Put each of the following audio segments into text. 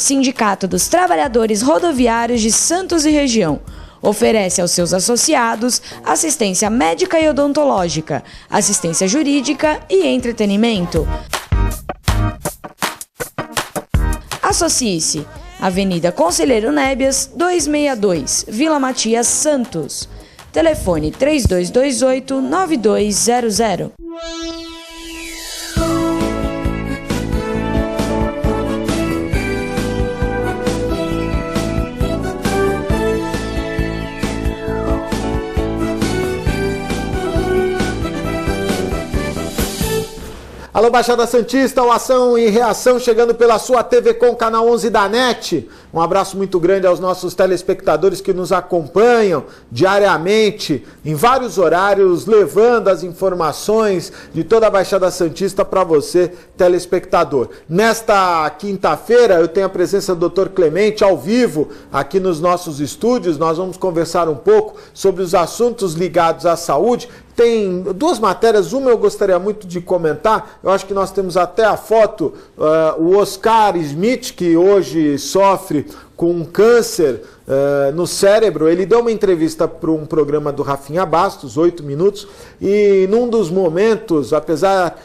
Sindicato dos Trabalhadores Rodoviários de Santos e Região. Oferece aos seus associados assistência médica e odontológica, assistência jurídica e entretenimento. Associe-se. Avenida Conselheiro Nébias, 262, Vila Matias, Santos. Telefone 3228-9200. Alô, Baixada Santista, o Ação e Reação chegando pela sua TV Com, canal 11 da NET. Um abraço muito grande aos nossos telespectadores que nos acompanham diariamente, em vários horários, levando as informações de toda a Baixada Santista para você, telespectador. Nesta quinta-feira, eu tenho a presença do Dr. Clemente ao vivo aqui nos nossos estúdios. Nós vamos conversar um pouco sobre os assuntos ligados à saúde. Tem duas matérias, uma eu gostaria muito de comentar, eu acho que nós temos até a foto, o Oscar Smith, que hoje sofre com um câncer no cérebro. Ele deu uma entrevista para um programa do Rafinha Bastos, 8 minutos, e num dos momentos, apesar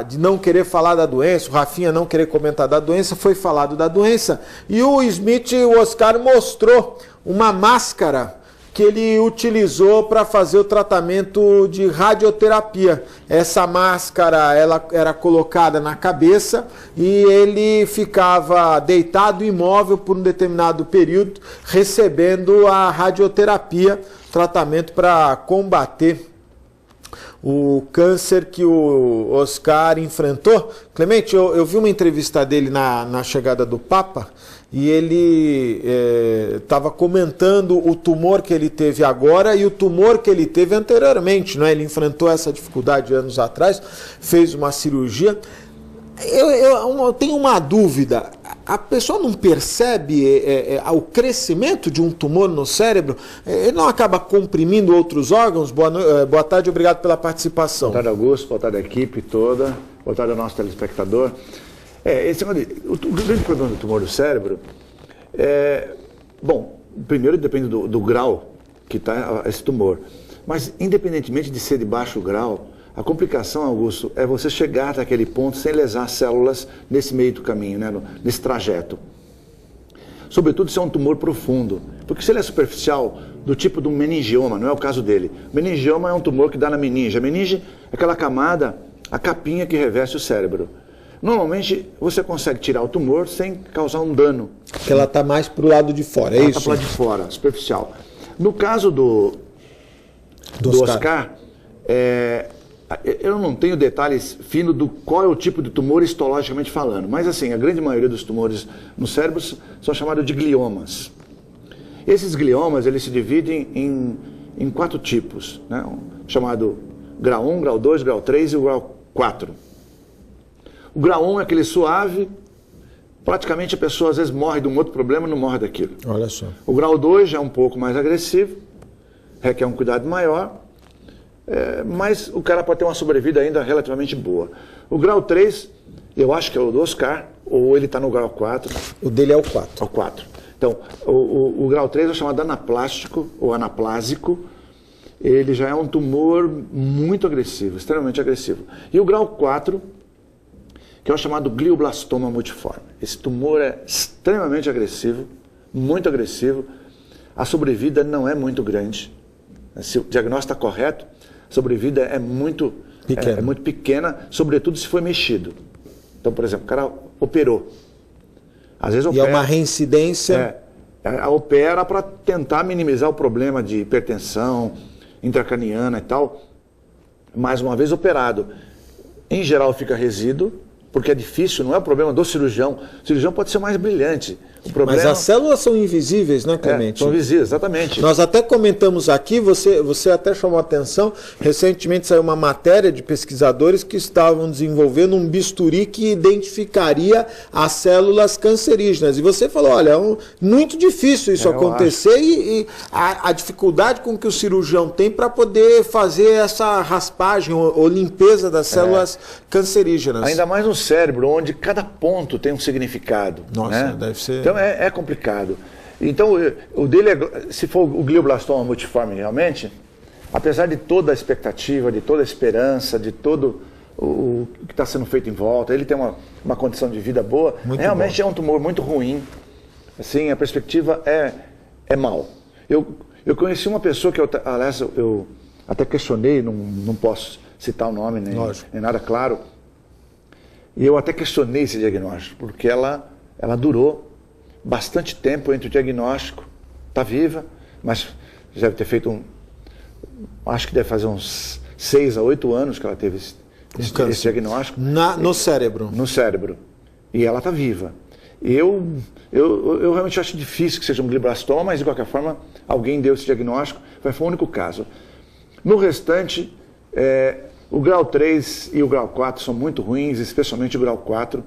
de não querer falar da doença, o Rafinha não querer comentar da doença, foi falado da doença, e o Smith, o Oscar, mostrou uma máscara que ele utilizou para fazer o tratamento de radioterapia. Essa máscara ela era colocada na cabeça e ele ficava deitado imóvel por um determinado período, recebendo a radioterapia, tratamento para combater o câncer que o Oscar enfrentou. Clemente, eu vi uma entrevista dele na chegada do Papa, e ele estava comentando o tumor que ele teve agora e o tumor que ele teve anteriormente, não é? Ele enfrentou essa dificuldade anos atrás, fez uma cirurgia. Eu tenho uma dúvida, a pessoa não percebe o crescimento de um tumor no cérebro? Ele não acaba comprimindo outros órgãos? Boa tarde, obrigado pela participação. Boa tarde, Augusto, boa tarde a equipe toda, boa tarde ao nosso telespectador. O grande problema do tumor do cérebro bom, primeiro depende do grau que está esse tumor, mas independentemente de ser de baixo grau, a complicação, Augusto, é você chegar até aquele ponto sem lesar células nesse meio do caminho, né, nesse trajeto. Sobretudo se é um tumor profundo, porque se ele é superficial, do tipo de um meningioma, não é o caso dele. O meningioma é um tumor que dá na meninge. A meninge é aquela camada, a capinha que reveste o cérebro. Normalmente você consegue tirar o tumor sem causar um dano. Porque ela está mais para o lado de fora, é isso? Ela está para o lado de fora, superficial. No caso do Oscar, eu não tenho detalhes finos do qual é o tipo de tumor histologicamente falando, mas assim, a grande maioria dos tumores no cérebro são chamados de gliomas. Esses gliomas, eles se dividem em 4 tipos, né? Chamado grau 1, grau 2, grau 3 e o grau 4. O grau 1 é aquele suave, praticamente a pessoa às vezes morre de um outro problema e não morre daquilo. Olha só. O grau 2 já é um pouco mais agressivo, requer um cuidado maior, mas o cara pode ter uma sobrevida ainda relativamente boa. O grau 3, eu acho que é o do Oscar, ou ele está no grau 4. O dele é o 4. É o 4. Então, o grau 3 é chamado anaplástico ou anaplásico. Ele já é um tumor muito agressivo, extremamente agressivo. E o grau 4, que é o chamado glioblastoma multiforme. Esse tumor é extremamente agressivo, muito agressivo. A sobrevida não é muito grande. Se o diagnóstico está correto, a sobrevida é muito pequena, sobretudo se for mexido. Então, por exemplo, o cara operou. Às vezes opera, e é uma reincidência. Opera para tentar minimizar o problema de hipertensão intracraniana e tal. Mais uma vez operado. Em geral fica resíduo, porque é difícil, não é o problema do cirurgião. O cirurgião pode ser mais brilhante. O problema... Mas as células são invisíveis, né, Clemente? São invisíveis, exatamente. Nós até comentamos aqui, você até chamou a atenção, recentemente saiu uma matéria de pesquisadores que estavam desenvolvendo um bisturi que identificaria as células cancerígenas. E você falou, olha, é muito difícil isso acontecer e a dificuldade com que o cirurgião tem para poder fazer essa raspagem ou limpeza das células cancerígenas. Ainda mais no cérebro, onde cada ponto tem um significado. Nossa, né? deve ser... Então é complicado. Então, o dele, se for o glioblastoma multiforme realmente, apesar de toda a expectativa, de toda a esperança, de todo o que está sendo feito em volta, ele tem uma condição de vida boa, muito realmente bom. É um tumor muito ruim. Assim, a perspectiva é mal. Eu conheci uma pessoa que, aliás, eu até questionei, não posso citar o nome, nem nada claro, e eu até questionei esse diagnóstico, porque ela durou bastante tempo entre o diagnóstico, está viva, mas deve ter feito acho que deve fazer uns 6 a 8 anos que ela teve esse diagnóstico. No cérebro. No cérebro. E ela está viva. Eu realmente acho difícil que seja um glioblastoma, mas de qualquer forma, alguém deu esse diagnóstico, foi o único caso. No restante, o grau 3 e o grau 4 são muito ruins, especialmente o grau 4.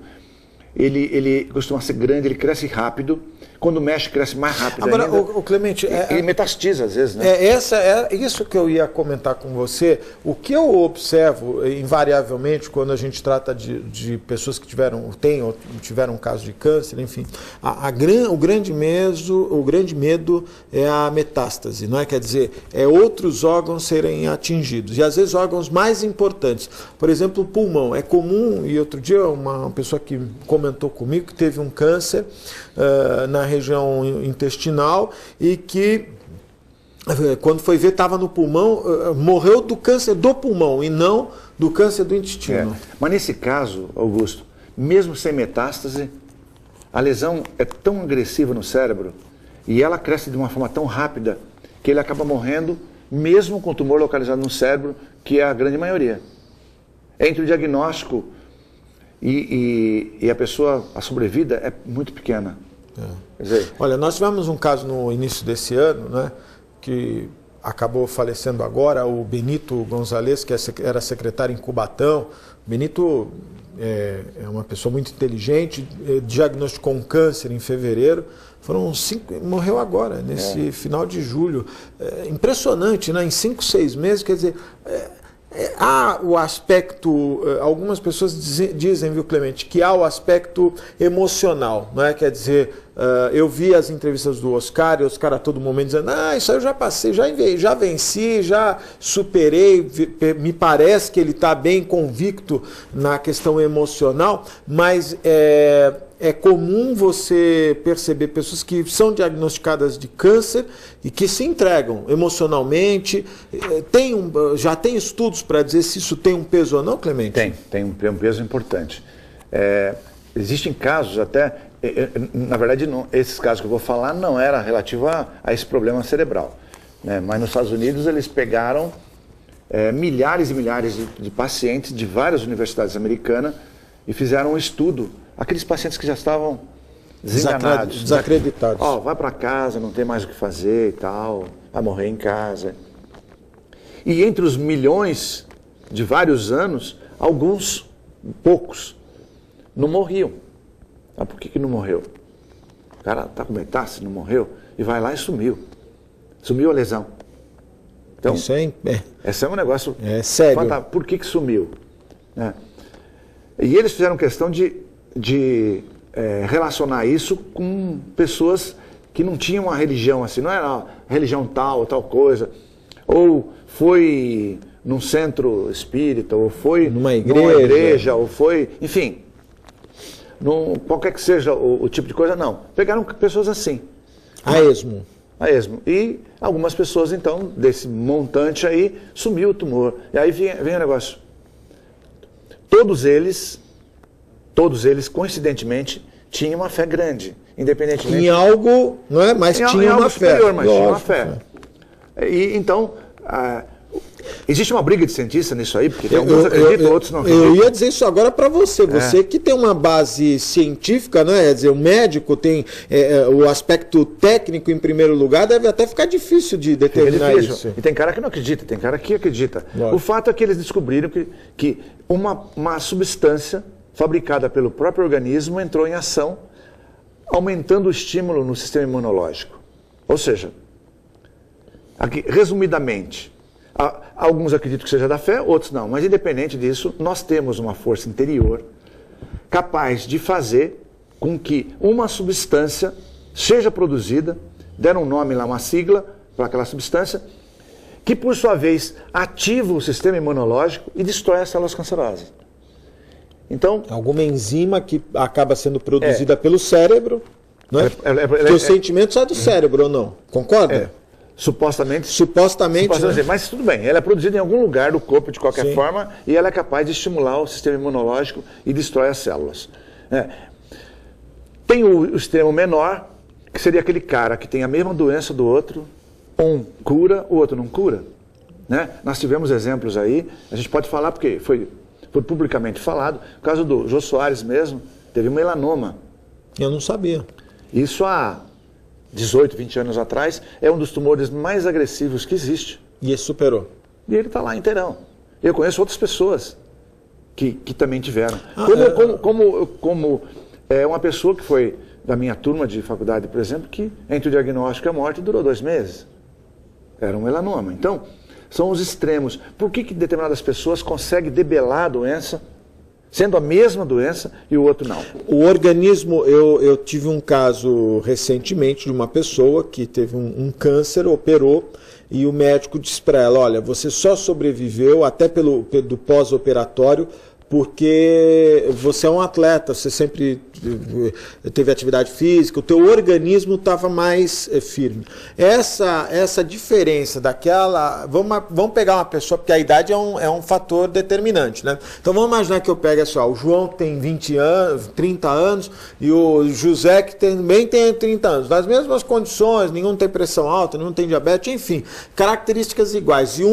Ele costuma ser grande, ele cresce rápido. Quando mexe, cresce mais rápido. Agora, ainda. o Clemente... Ele metastiza às vezes, né? Isso que eu ia comentar com você. O que eu observo, invariavelmente, quando a gente trata de pessoas que tiveram um caso de câncer, enfim, o grande medo é a metástase, não é? Quer dizer, outros órgãos serem atingidos. E às vezes órgãos mais importantes. Por exemplo, o pulmão. É comum, e outro dia uma pessoa que comentou comigo que teve um câncer na região intestinal e que, quando foi ver, estava no pulmão, morreu do câncer do pulmão e não do câncer do intestino. Mas nesse caso, Augusto, mesmo sem metástase, a lesão é tão agressiva no cérebro e ela cresce de uma forma tão rápida que ele acaba morrendo mesmo com o tumor localizado no cérebro, que é a grande maioria. Entre o diagnóstico e a pessoa, a sobrevida é muito pequena. Quer dizer, olha, nós tivemos um caso no início desse ano, né, que acabou falecendo agora, o Benito Gonzalez, que era secretário em Cubatão. Benito é uma pessoa muito inteligente, diagnosticou um câncer em fevereiro, morreu agora, nesse final de julho. Impressionante, né? Em 5, 6 meses, quer dizer... há o aspecto, algumas pessoas dizem, viu, Clemente, que há o aspecto emocional, não é? Quer dizer, eu vi as entrevistas do Oscar, e o Oscar a todo momento dizendo, isso aí eu já passei, já venci, já superei, me parece que ele está bem convicto na questão emocional, mas é comum você perceber pessoas que são diagnosticadas de câncer e que se entregam emocionalmente. Já tem estudos para dizer se isso tem um peso ou não, Clemente? Tem um peso importante. Existem casos até, na verdade, esses casos que eu vou falar não era relativo a esse problema cerebral, né? Mas nos Estados Unidos eles pegaram milhares e milhares de pacientes de várias universidades americanas e fizeram um estudo. Aqueles pacientes que já estavam desacreditados. Vai para casa, não tem mais o que fazer e tal, vai morrer em casa. E entre os milhões de vários anos, poucos, não morriam. Por que não morreu? O cara está com metástase, não morreu, e vai lá e sumiu. Sumiu a lesão. Então, esse é um negócio sério. Fantástico. Por que sumiu? E eles fizeram questão de relacionar isso com pessoas que não tinham uma religião assim, não era religião tal coisa, ou foi num centro espírita, ou foi numa igreja, ou foi, enfim, qualquer que seja o tipo de coisa, não. Pegaram pessoas assim. A esmo. E algumas pessoas, então, desse montante aí, sumiu o tumor. E aí vem o negócio. Todos eles, coincidentemente, tinham uma fé grande, independentemente... Em algo, não é? Mas tinha uma fé. Superior, mas tinha uma fé. E, então, Existe uma briga de cientista nisso aí, porque alguns acreditam, outros não acreditam. Eu ia dizer isso agora para você. Você que tem uma base científica, né? Quer dizer, o médico tem o aspecto técnico em primeiro lugar, deve até ficar difícil de determinar isso. E tem cara que não acredita, tem cara que acredita. Lógico. O fato é que eles descobriram que uma substância fabricada pelo próprio organismo entrou em ação, aumentando o estímulo no sistema imunológico. Ou seja, aqui, resumidamente, alguns acreditam que seja da fé, outros não. Mas independente disso, nós temos uma força interior capaz de fazer com que uma substância seja produzida, deram um nome lá, uma sigla para aquela substância, que por sua vez ativa o sistema imunológico e destrói as células cancerosas. Então, alguma enzima que acaba sendo produzida pelo cérebro, né? Porque o sentimento sai do cérebro ou não? Concorda? Supostamente, né? Mas tudo bem, ela é produzida em algum lugar do corpo de qualquer forma e ela é capaz de estimular o sistema imunológico e destrói as células. Tem o extremo menor, que seria aquele cara que tem a mesma doença do outro, um cura, o outro não cura. Né? Nós tivemos exemplos aí, a gente pode falar porque foi publicamente falado, o caso do Jô Soares mesmo, teve um melanoma. Eu não sabia. Isso há 18, 20 anos atrás, é um dos tumores mais agressivos que existe. E ele superou. E ele está lá inteirão. Eu conheço outras pessoas que também tiveram. Como uma pessoa que foi da minha turma de faculdade, por exemplo, que entre o diagnóstico e a morte durou 2 meses. Era um melanoma. Então, são os extremos. Por que determinadas pessoas conseguem debelar a doença, sendo a mesma doença, e o outro não? O organismo, eu tive um caso recentemente de uma pessoa que teve um câncer, operou, e o médico disse para ela, olha, você só sobreviveu até do pós-operatório porque você é um atleta, você sempre teve atividade física, o teu organismo estava mais firme. Essa diferença daquela... Vamos pegar uma pessoa, porque a idade é um fator determinante, né? Então vamos imaginar que eu pegue assim, o João tem 20 anos, 30 anos, e o José que também tem 30 anos. Nas mesmas condições, nenhum tem pressão alta, nenhum tem diabetes, enfim, características iguais. E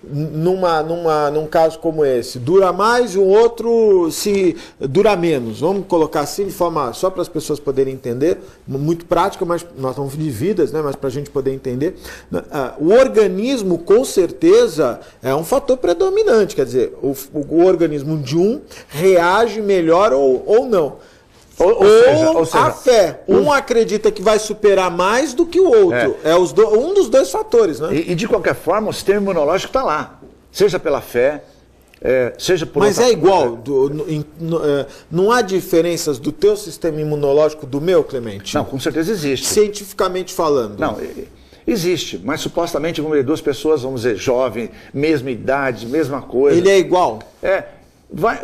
num caso como esse, dura mais e o outro se dura menos. Vamos colocar assim de forma, só para as pessoas poderem entender, muito prática, mas nós estamos de vidas, né? Mas para a gente poder entender. O organismo, com certeza, é um fator predominante, quer dizer, o organismo de um reage melhor ou não. Ou seja, a fé. Um acredita que vai superar mais do que o outro. É um dos dois fatores, né? E de qualquer forma, o sistema imunológico está lá. Seja pela fé, seja por Mas é igual. Não há diferenças do teu sistema imunológico do meu, Clemente? Não, com certeza existe. Cientificamente falando. Não, existe. Mas supostamente, vamos ver, 2 pessoas, vamos dizer, jovem, mesma idade, mesma coisa. Ele é igual?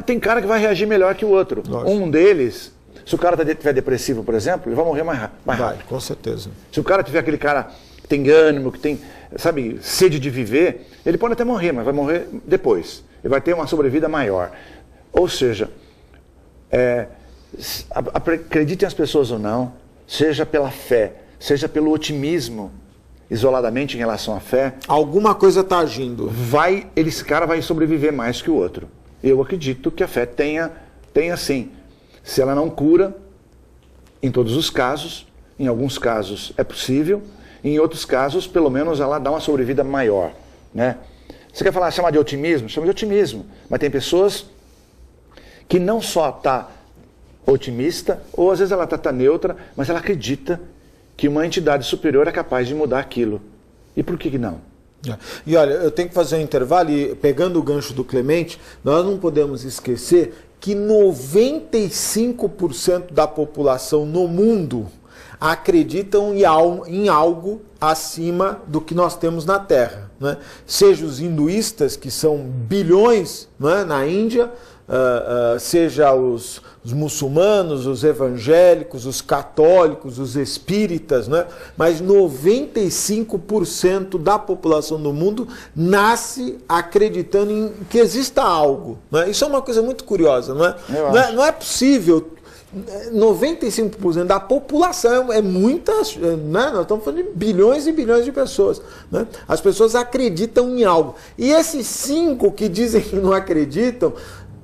Tem cara que vai reagir melhor que o outro. Lógico. Um deles... Se o cara estiver depressivo, por exemplo, ele vai morrer mais rápido. Vai, com certeza. Se o cara tiver aquele cara que tem ânimo, que tem, sabe, sede de viver, ele pode até morrer, mas vai morrer depois. Ele vai ter uma sobrevida maior. Ou seja, acreditem as pessoas ou não, seja pela fé, seja pelo otimismo, isoladamente em relação à fé. Alguma coisa está agindo. Esse cara vai sobreviver mais que o outro. Eu acredito que a fé tenha sim. Se ela não cura, em todos os casos, em alguns casos é possível, em outros casos, pelo menos, ela dá uma sobrevida maior. Né? Você quer chamar de otimismo? Chama de otimismo. Mas tem pessoas que não só está otimista, ou às vezes ela está neutra, mas ela acredita que uma entidade superior é capaz de mudar aquilo. E por que não? E olha, eu tenho que fazer um intervalo, e pegando o gancho do Clemente, nós não podemos esquecer que 95% da população no mundo acreditam em algo acima do que nós temos na Terra. Né? Seja os hinduístas, que são bilhões, né, na Índia, seja os muçulmanos, os evangélicos, os católicos, os espíritas, né? Mas 95% da população do mundo nasce acreditando em que exista algo. Né? Isso é uma coisa muito curiosa, não é? Não é possível 95% da população, é muitas, né? Nós estamos falando de bilhões e bilhões de pessoas, né? As pessoas acreditam em algo. E esses 5 que dizem que não acreditam,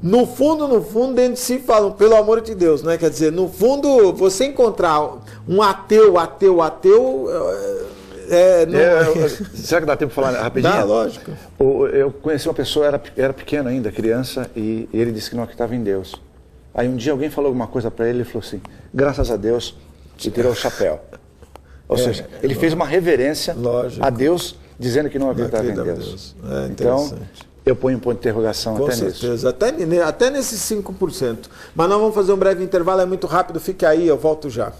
no fundo, dentro de si falam, pelo amor de Deus, né? Quer dizer, no fundo, você encontrar um ateu, será que dá tempo de falar rapidinho? Dá, lógico. Eu conheci uma pessoa, era pequeno ainda, criança, e ele disse que não acreditava em Deus. Aí um dia alguém falou alguma coisa para ele, ele falou assim, graças a Deus, e tirou o chapéu. Ou seja, ele fez uma reverência a Deus, dizendo que não acreditava em Deus. Então, eu ponho um ponto de interrogação com até certeza, nisso. Até nesses 5%. Mas nós vamos fazer um breve intervalo, é muito rápido, fique aí, eu volto já.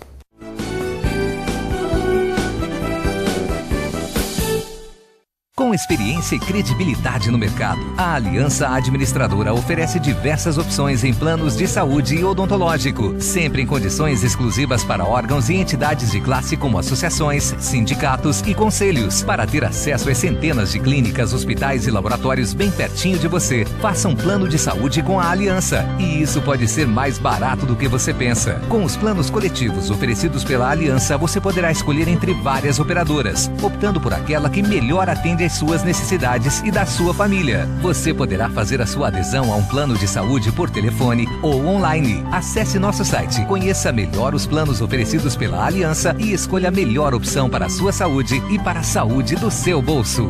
Com experiência e credibilidade no mercado, a Aliança Administradora oferece diversas opções em planos de saúde e odontológico, sempre em condições exclusivas para órgãos e entidades de classe como associações, sindicatos e conselhos. Para ter acesso às centenas de clínicas, hospitais e laboratórios bem pertinho de você, faça um plano de saúde com a Aliança. E isso pode ser mais barato do que você pensa. Com os planos coletivos oferecidos pela Aliança, você poderá escolher entre várias operadoras, optando por aquela que melhor atende às suas necessidades e da sua família. Você poderá fazer a sua adesão a um plano de saúde por telefone ou online. Acesse nosso site, conheça melhor os planos oferecidos pela Aliança e escolha a melhor opção para a sua saúde e para a saúde do seu bolso.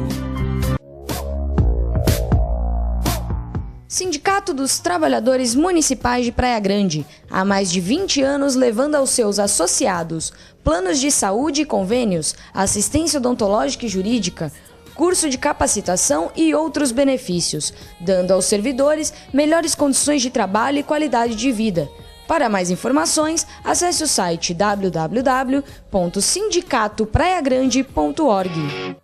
Sindicato dos Trabalhadores Municipais de Praia Grande, há mais de 20 anos levando aos seus associados planos de saúde e convênios, assistência odontológica e jurídica, curso de capacitação e outros benefícios, dando aos servidores melhores condições de trabalho e qualidade de vida. Para mais informações, acesse o site www.sindicatopraiagrande.org.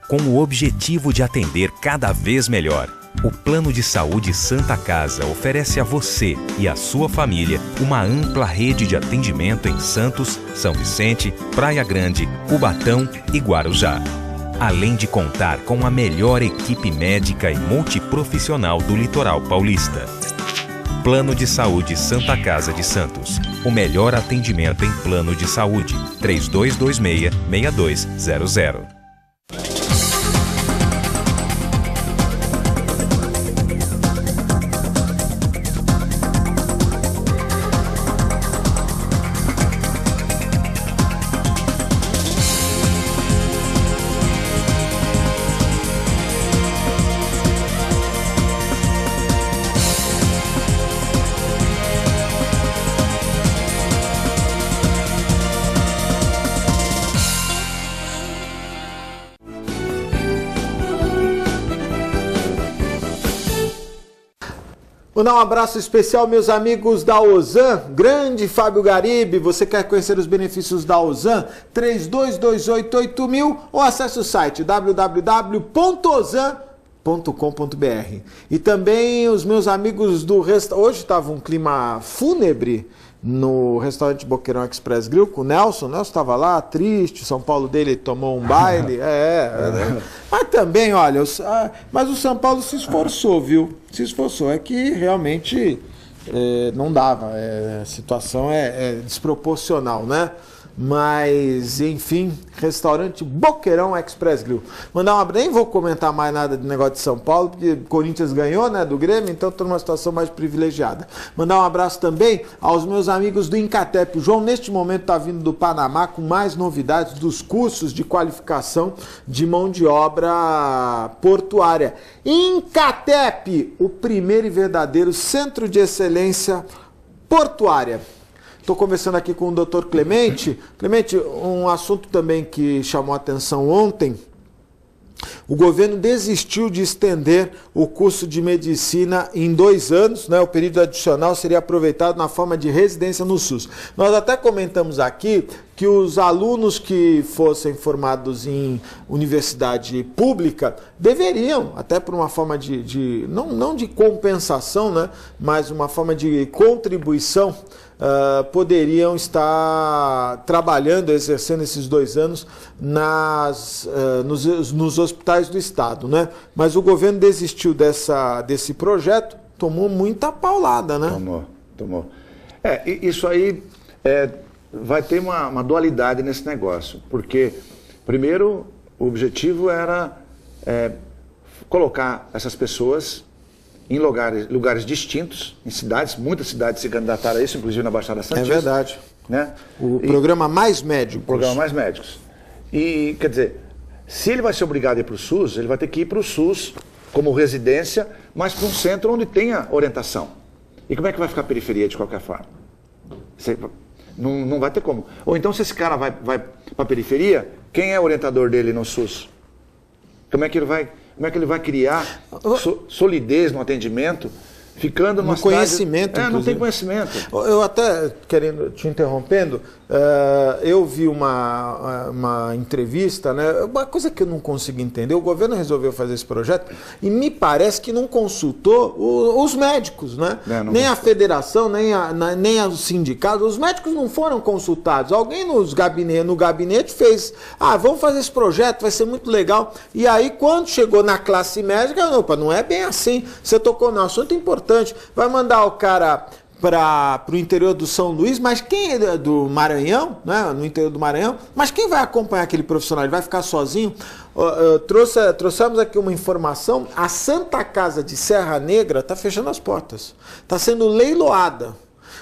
Com o objetivo de atender cada vez melhor, o Plano de Saúde Santa Casa oferece a você e a sua família uma ampla rede de atendimento em Santos, São Vicente, Praia Grande, Cubatão e Guarujá. Além de contar com a melhor equipe médica e multiprofissional do litoral paulista. Plano de Saúde Santa Casa de Santos. O melhor atendimento em plano de saúde. 3226-6200. Mandar um abraço especial, meus amigos da Ozan, grande Fábio Garibe. Você quer conhecer os benefícios da Ozan? 32288000 ou acesse o site www.ozan.com.br. E também os meus amigos do restaurante. Hoje estava um clima fúnebre no restaurante Boqueirão Express Grill com o Nelson. O Nelson estava lá, triste, o São Paulo dele tomou um baile. Mas também, olha, mas o São Paulo se esforçou, viu? Se esforçou. É que realmente não dava. A situação é desproporcional, né? Mas, enfim, restaurante Boqueirão Express Grill. Mandar um abraço, nem vou comentar mais nada de negócio de São Paulo, porque o Corinthians ganhou, né, do Grêmio, então estou numa situação mais privilegiada. Mandar um abraço também aos meus amigos do Incatep. O João, neste momento, está vindo do Panamá com mais novidades dos cursos de qualificação de mão de obra portuária. Incatep, o primeiro e verdadeiro centro de excelência portuária. Estou conversando aqui com o Dr. Clemente. Clemente, um assunto também que chamou a atenção ontem O governo desistiu de estender o curso de medicina em 2 anos, né? O período adicional seria aproveitado na forma de residência no SUS. Nós até comentamos aqui que os alunos que fossem formados em universidade pública deveriam, até por uma forma não de compensação, né? Mas uma forma de contribuição, poderiam estar trabalhando, exercendo esses 2 anos nos hospitais do Estado, né? Mas o governo desistiu desse projeto, tomou muita paulada, né? Tomou. Isso aí vai ter uma dualidade nesse negócio, porque, primeiro, o objetivo era colocar essas pessoas em lugares distintos, em cidades, muitas cidades se candidataram a isso, inclusive na Baixada Santista. É verdade. Né? Programa Mais Médicos. O programa Mais Médicos. E, quer dizer, se ele vai ser obrigado a ir para o SUS, ele vai ter que ir para o SUS como residência, mas para um centro onde tenha orientação. E como é que vai ficar a periferia de qualquer forma? Não vai ter como. Ou então, se esse cara vai para a periferia, quem é o orientador dele no SUS? Como é que ele vai criar solidez no atendimento, ficando numa cidade... conhecimento, não tem conhecimento. Eu até, te interrompendo, eu vi uma entrevista, né, uma coisa que eu não consigo entender, o governo resolveu fazer esse projeto e me parece que não consultou os médicos, né? Nem a federação, nem os sindicatos, os médicos não foram consultados. Alguém no gabinete fez, vamos fazer esse projeto, vai ser muito legal. E aí, quando chegou na classe médica, opa, não é bem assim, você tocou no assunto importante, vai mandar o cara para o interior do São Luís, mas quem é do Maranhão, né, no interior do Maranhão, mas quem vai acompanhar aquele profissional? Ele vai ficar sozinho? Trouxemos aqui uma informação, a Santa Casa de Serra Negra está fechando as portas, está sendo leiloada.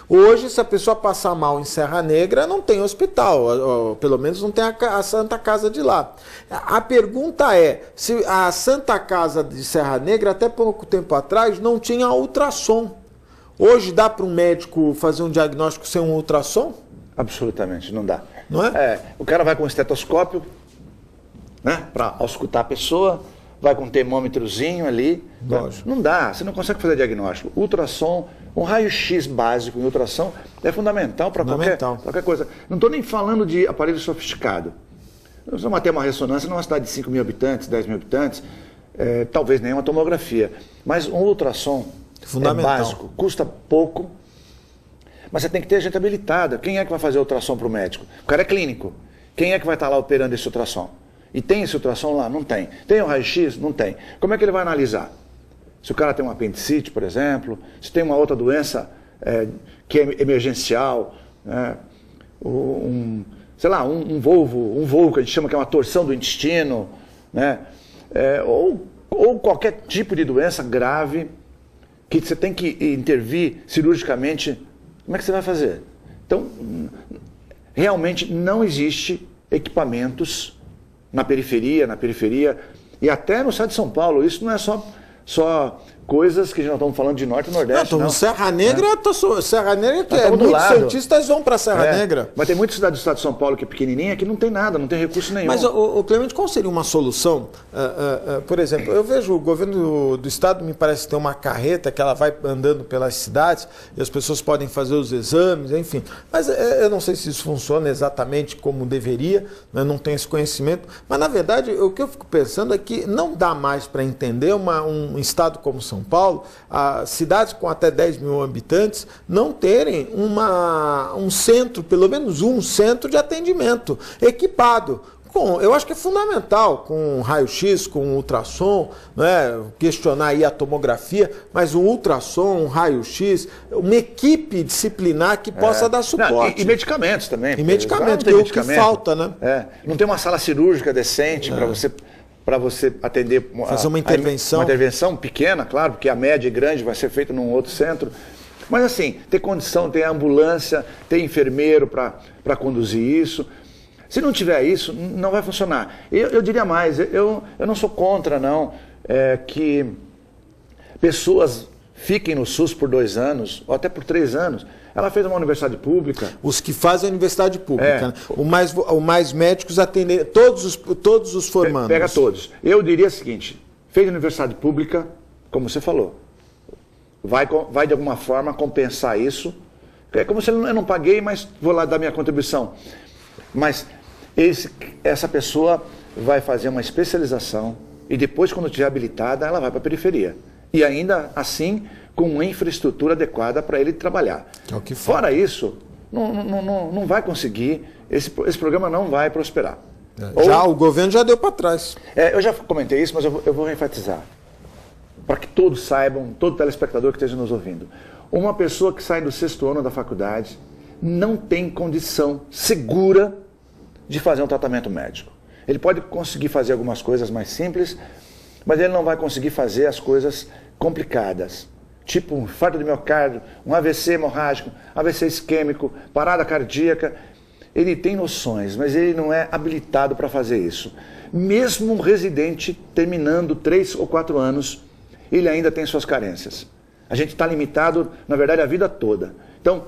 Hoje, se a pessoa passar mal em Serra Negra, não tem hospital, ou pelo menos não tem a Santa Casa de lá. A pergunta é, se a Santa Casa de Serra Negra, até pouco tempo atrás, não tinha ultrassom. Hoje dá para um médico fazer um diagnóstico sem um ultrassom? Absolutamente, não dá. Não é? O cara vai com um estetoscópio, né, para auscultar a pessoa, vai com um termômetrozinho ali. Não dá, você não consegue fazer diagnóstico. Ultrassom, um raio-x básico em ultrassom é fundamental para qualquer coisa. Não estou nem falando de aparelho sofisticado. Nós vamos ter uma ressonância numa cidade de 5 mil habitantes, 10 mil habitantes, talvez nem uma tomografia, mas um ultrassom básico, custa pouco, mas você tem que ter gente habilitada. Quem é que vai fazer o ultrassom para o médico? O cara é clínico. Quem é que vai estar lá operando esse ultrassom? E tem esse ultrassom lá? Não tem. Tem o raio-x? Não tem. Como é que ele vai analisar? Se o cara tem um apendicite, por exemplo, se tem uma outra doença que é emergencial, né? um volvo que a gente chama que é uma torção do intestino, né? Ou qualquer tipo de doença grave que você tem que intervir cirurgicamente, como é que você vai fazer? Então, realmente não existe equipamentos na periferia, e até no estado de São Paulo. Isso não é só coisas que a gente não estamos falando de Norte e Nordeste, não. Serra Negra, Serra Negra, que muitos santistas vão para Serra Negra. Mas tem muita cidade do estado de São Paulo que é pequenininha, que não tem nada, não tem recurso nenhum. Mas, Clemente, qual seria uma solução? Por exemplo, eu vejo o governo do estado, me parece ter uma carreta que ela vai andando pelas cidades e as pessoas podem fazer os exames, enfim. Mas eu não sei se isso funciona exatamente como deveria, né? Não tenho esse conhecimento. Mas, na verdade, o que eu fico pensando é que não dá mais para entender um estado como São Paulo, cidades com até 10 mil habitantes, não terem um centro, pelo menos um centro de atendimento equipado. Eu acho que é fundamental, com raio-x, com ultrassom, né, questionar aí a tomografia, mas um ultrassom, um raio-x, uma equipe disciplinar que possa dar suporte. E medicamentos também. E medicamentos, que é o que falta, né? Não tem uma sala cirúrgica decente para você atender... Fazer uma intervenção. Uma intervenção pequena, claro, porque a média e grande vai ser feita num outro centro. Mas assim, ter condição, ter ambulância, ter enfermeiro para conduzir isso. Se não tiver isso, não vai funcionar. Eu diria mais, eu não sou contra, não, que pessoas fiquem no SUS por 2 anos, ou até por 3 anos. Ela fez uma universidade pública. Os que fazem a universidade pública, né? O mais médicos atendem todos os formandos. Pega todos. Eu diria o seguinte, fez universidade pública, como você falou, vai de alguma forma compensar isso. É como se eu não paguei, mas vou lá dar minha contribuição. Mas essa pessoa vai fazer uma especialização e depois, quando estiver habilitada, ela vai para a periferia. E ainda assim, com uma infraestrutura adequada para ele trabalhar. Fora isso, não vai conseguir, esse programa não vai prosperar. O governo já deu para trás. Eu já comentei isso, mas eu vou enfatizar. Para que todos saibam, todo telespectador que esteja nos ouvindo. Uma pessoa que sai do 6º ano da faculdade não tem condição segura de fazer um tratamento médico. Ele pode conseguir fazer algumas coisas mais simples, mas ele não vai conseguir fazer as coisas complicadas. Tipo um infarto de miocárdio, um AVC hemorrágico, AVC isquêmico, parada cardíaca. Ele tem noções, mas ele não é habilitado para fazer isso. Mesmo um residente terminando 3 ou 4 anos, ele ainda tem suas carências. A gente está limitado, na verdade, a vida toda. Então,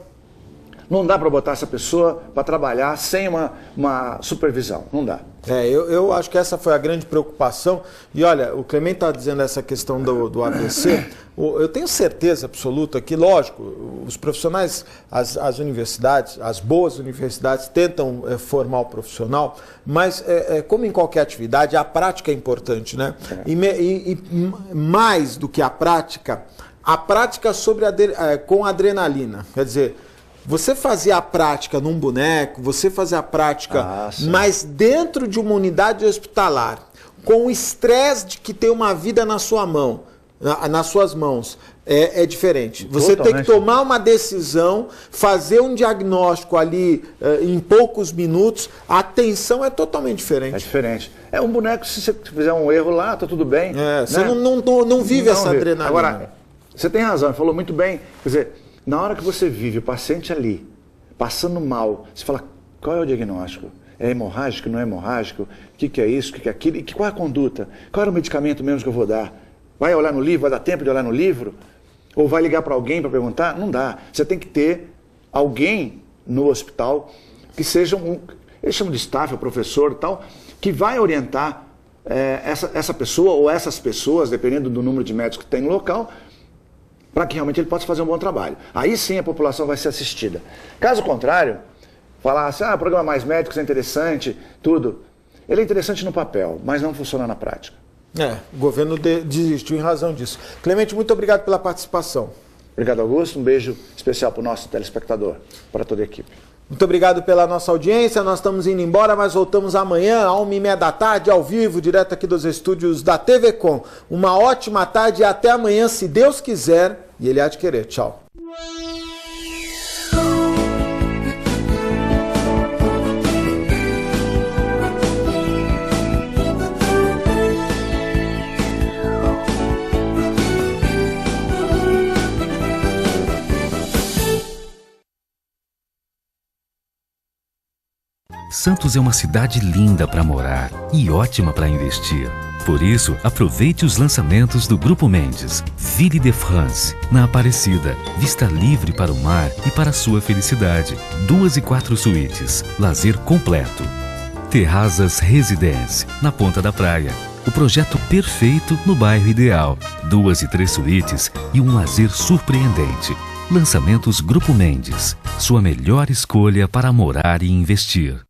não dá para botar essa pessoa para trabalhar sem uma supervisão. Não dá. Eu acho que essa foi a grande preocupação. E olha, o Clemente está dizendo essa questão do AVC. Eu tenho certeza absoluta que, lógico, os profissionais, as universidades, as boas universidades tentam formar o profissional, mas como em qualquer atividade, a prática é importante, né? E mais do que a prática com adrenalina. Quer dizer, você fazer a prática num boneco, você fazer a prática, mas dentro de uma unidade hospitalar, com o estresse de que tem uma vida na sua mão, nas suas mãos, é diferente. Você tem que tomar uma decisão, fazer um diagnóstico ali em poucos minutos, a atenção é totalmente diferente. É diferente. É um boneco, se você fizer um erro lá, tá tudo bem. Você não vive essa adrenalina. Agora, você tem razão, falou muito bem. Quer dizer, na hora que você vive o paciente ali, passando mal, você fala, qual é o diagnóstico? É hemorrágico, não é hemorrágico? O que é isso, o que é aquilo? E qual é a conduta? Qual era o medicamento mesmo que eu vou dar? Vai olhar no livro, vai dar tempo de olhar no livro? Ou vai ligar para alguém para perguntar? Não dá. Você tem que ter alguém no hospital que seja eles chamam de staff, o professor e tal, que vai orientar essa pessoa ou essas pessoas, dependendo do número de médicos que tem no local, para que realmente ele possa fazer um bom trabalho. Aí sim a população vai ser assistida. Caso contrário, falar assim, o programa Mais Médicos é interessante, tudo. Ele é interessante no papel, mas não funciona na prática. O governo desistiu em razão disso. Clemente, muito obrigado pela participação. Obrigado, Augusto. Um beijo especial para o nosso telespectador, para toda a equipe. Muito obrigado pela nossa audiência. Nós estamos indo embora, mas voltamos amanhã, às 1h30 da tarde, ao vivo, direto aqui dos estúdios da TV Com. Uma ótima tarde e até amanhã, se Deus quiser, e Ele há de querer. Tchau. Santos é uma cidade linda para morar e ótima para investir. Por isso, aproveite os lançamentos do Grupo Mendes. Ville de France, na Aparecida. Vista livre para o mar e para a sua felicidade. 2 e 4 suítes. Lazer completo. Terrazas Residence, na Ponta da Praia. O projeto perfeito no bairro ideal. 2 e 3 suítes e um lazer surpreendente. Lançamentos Grupo Mendes. Sua melhor escolha para morar e investir.